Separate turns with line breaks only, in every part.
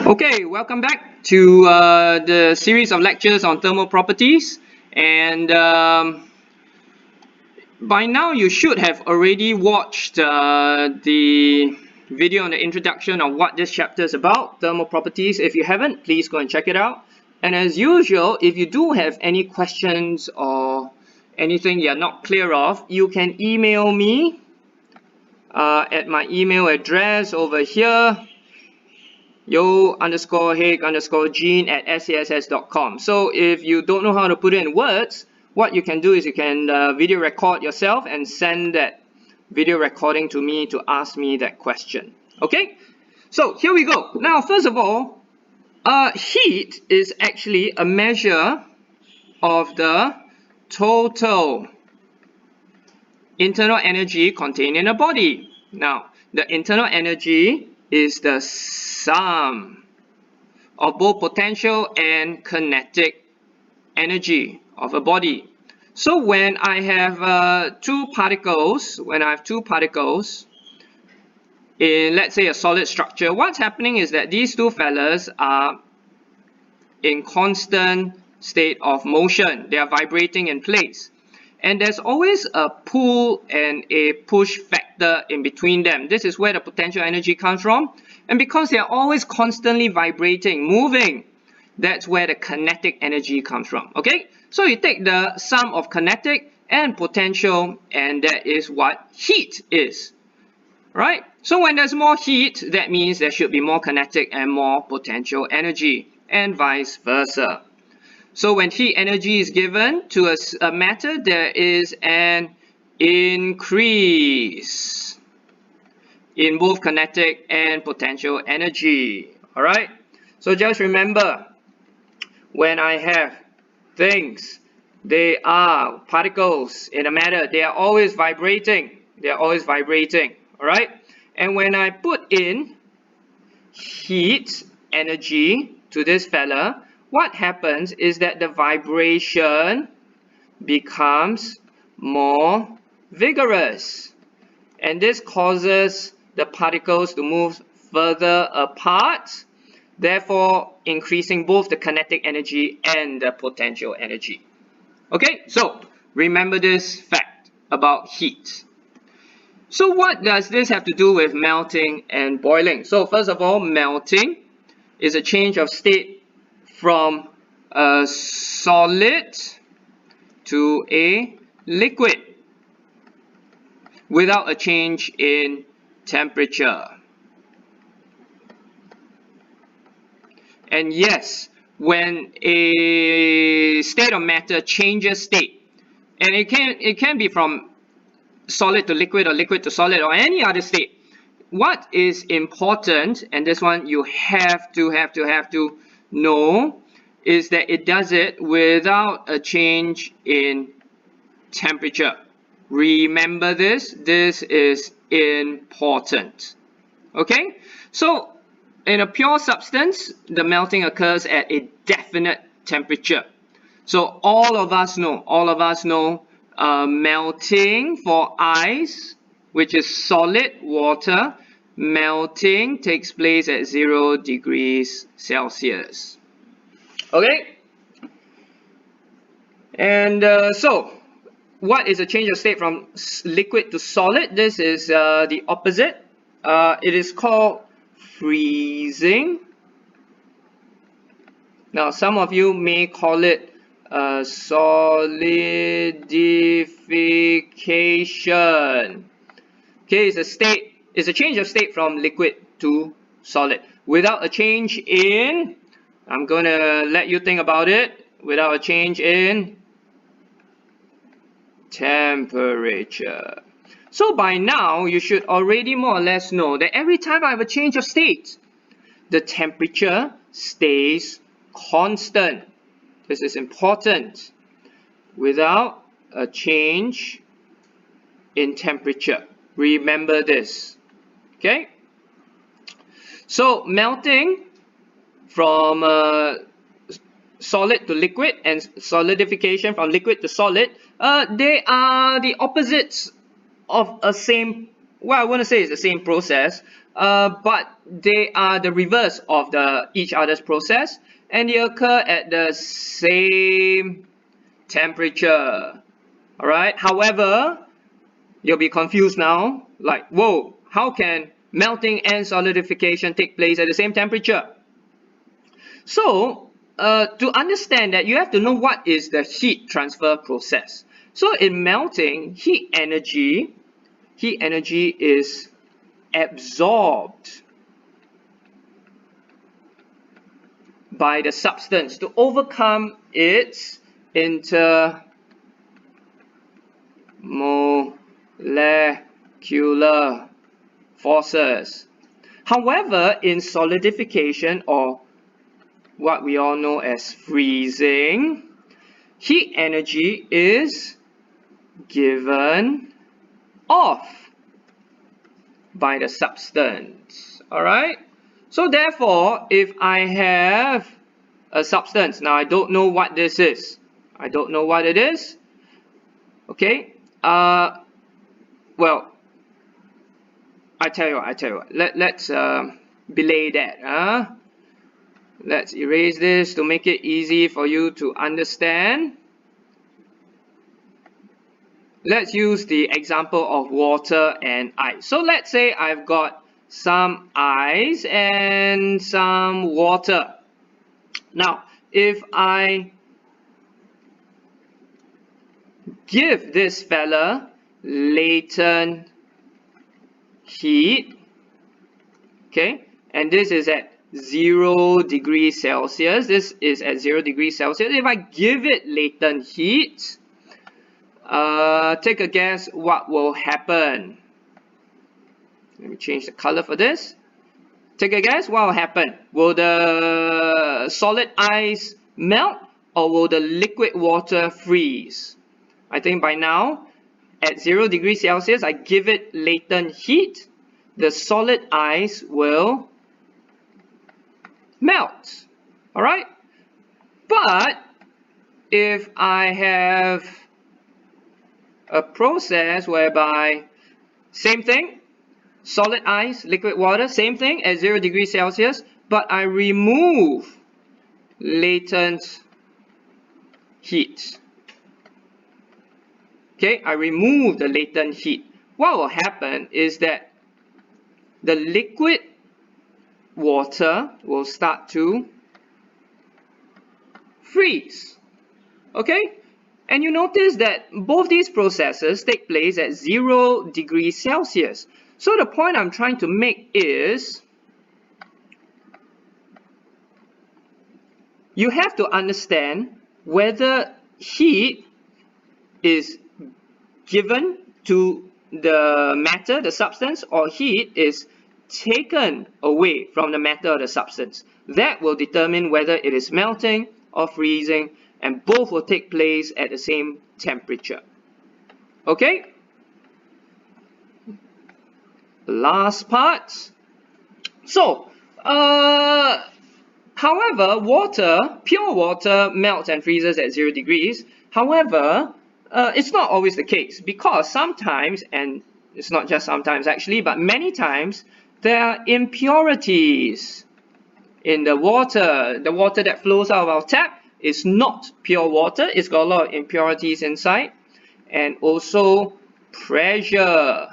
Okay, welcome back to the series of lectures on thermal properties, and by now you should have already watched the video on the introduction of what this chapter is about, thermal properties. If you haven't, please go and check it out. And as usual, if you do have any questions or anything you're not clear of, you can email me at my email address over here, yo_haig_gene@sass.com. So if you don't know how to put it in words, what you can do is you can video record yourself and send that video recording to me to ask me that question. Okay, so here we go. Now, first of all, heat is actually a measure of the total internal energy contained in a body. Now, the internal energy is the sum of both potential and kinetic energy of a body. So when I have two particles in, let's say, a solid structure, what's happening is that these two fellas are in constant state of motion. They are vibrating in place. And there's always a pull and a push factor in between them. This is where the potential energy comes from. And because they are always constantly vibrating, moving, that's where the kinetic energy comes from. Okay? So you take the sum of kinetic and potential, and that is what heat is. Right? So when there's more heat, that means there should be more kinetic and more potential energy, and vice versa. So when heat energy is given to a matter, there is an increase in both kinetic and potential energy. Alright? So just remember, when I have things, they are particles in a matter, they are always vibrating. They are always vibrating. Alright? And when I put in heat energy to this fella, what happens is that the vibration becomes more vigorous, and this causes the particles to move further apart, therefore increasing both the kinetic energy and the potential energy. Okay, so remember this fact about heat. So what does this have to do with melting and boiling? So first of all, melting is a change of state from a solid to a liquid without a change in temperature. And yes, when a state of matter changes state, and it can be from solid to liquid or liquid to solid or any other state, what is important, and this one you have to know, is that it does it without a change in temperature. Remember this is important. Okay, so in a pure substance, the melting occurs at a definite temperature. So all of us know melting for ice, which is solid water, melting takes place at 0 degrees Celsius. Okay? And so, what is a change of state from liquid to solid? This is the opposite. It is called freezing. Now, some of you may call it solidification. Okay, it's a change of state from liquid to solid without a change in, I'm gonna let you think about it, without a change in temperature. So by now you should already more or less know that every time I have a change of state, the temperature stays constant. This is important. Without a change in temperature. Remember this. Okay? So melting from solid to liquid and solidification from liquid to solid, they are the opposites of a same, well, I wouldn't say it's the same process, but they are the reverse of each other's process, and they occur at the same temperature. Alright, however, you'll be confused now, like, whoa, how can melting and solidification take place at the same temperature? So, to understand that, you have to know what is the heat transfer process. So in melting, heat energy is absorbed by the substance to overcome its intermolecular forces. However, in solidification, or what we all know as freezing, heat energy is given off by the substance. Alright? So therefore, if I have a substance, now I don't know what this is. I don't know what it is. Okay? Well, I tell you what. Let's belay that. Let's erase this to make it easy for you to understand. Let's use the example of water and ice. So let's say I've got some ice and some water. Now, if I give this fella latent heat, okay, and this is at 0 degrees Celsius, this is at 0 degrees Celsius. If I give it latent heat, take a guess what will happen. Let me change the color for this. Take a guess what will happen. Will the solid ice melt, or will the liquid water freeze? I think by now, at 0 degrees Celsius, I give it latent heat, the solid ice will melt. Alright? But if I have a process whereby, same thing, solid ice, liquid water, same thing at 0 degrees Celsius, but I remove latent heat. Okay, I remove the latent heat. What will happen is that the liquid water will start to freeze. Okay? And you notice that both these processes take place at 0 degrees Celsius. So the point I'm trying to make is, you have to understand whether heat is given to the matter, the substance, or heat is taken away from the matter or the substance. That will determine whether it is melting or freezing, and both will take place at the same temperature. Okay? Last part. So, however, pure water melts and freezes at 0 degrees. However, it's not always the case, because sometimes, and it's not just sometimes actually, but many times, there are impurities in the water. The water that flows out of our tap is not pure water. It's got a lot of impurities inside. And also, pressure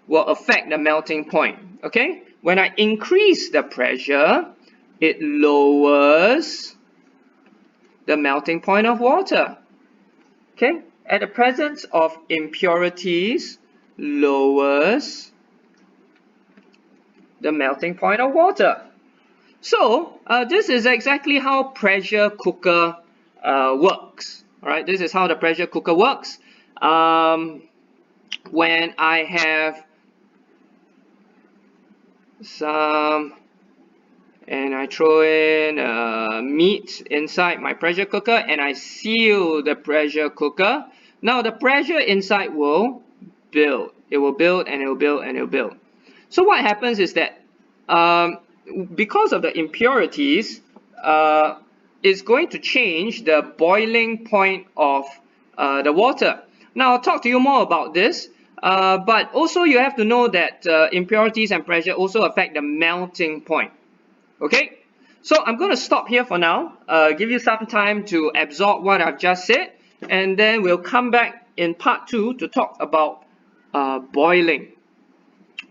will affect the melting point. Okay? When I increase the pressure, it lowers the melting point of water. Okay? At the presence of impurities, lowers the melting point of water. So, this is exactly how pressure cooker works. Alright, this is how the pressure cooker works. When I have some, and I throw in meat inside my pressure cooker, and I seal the pressure cooker. Now the pressure inside will build. It will build and it will build and it will build. So what happens is that because of the impurities, it's going to change the boiling point of the water. Now I'll talk to you more about this. But also you have to know that impurities and pressure also affect the melting point. Okay, so I'm going to stop here for now, give you some time to absorb what I've just said, and then we'll come back in part 2 to talk about boiling.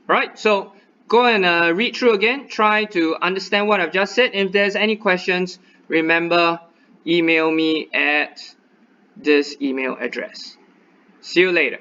Right, so go and read through again, try to understand what I've just said. If there's any questions, remember, email me at this email address. See you later.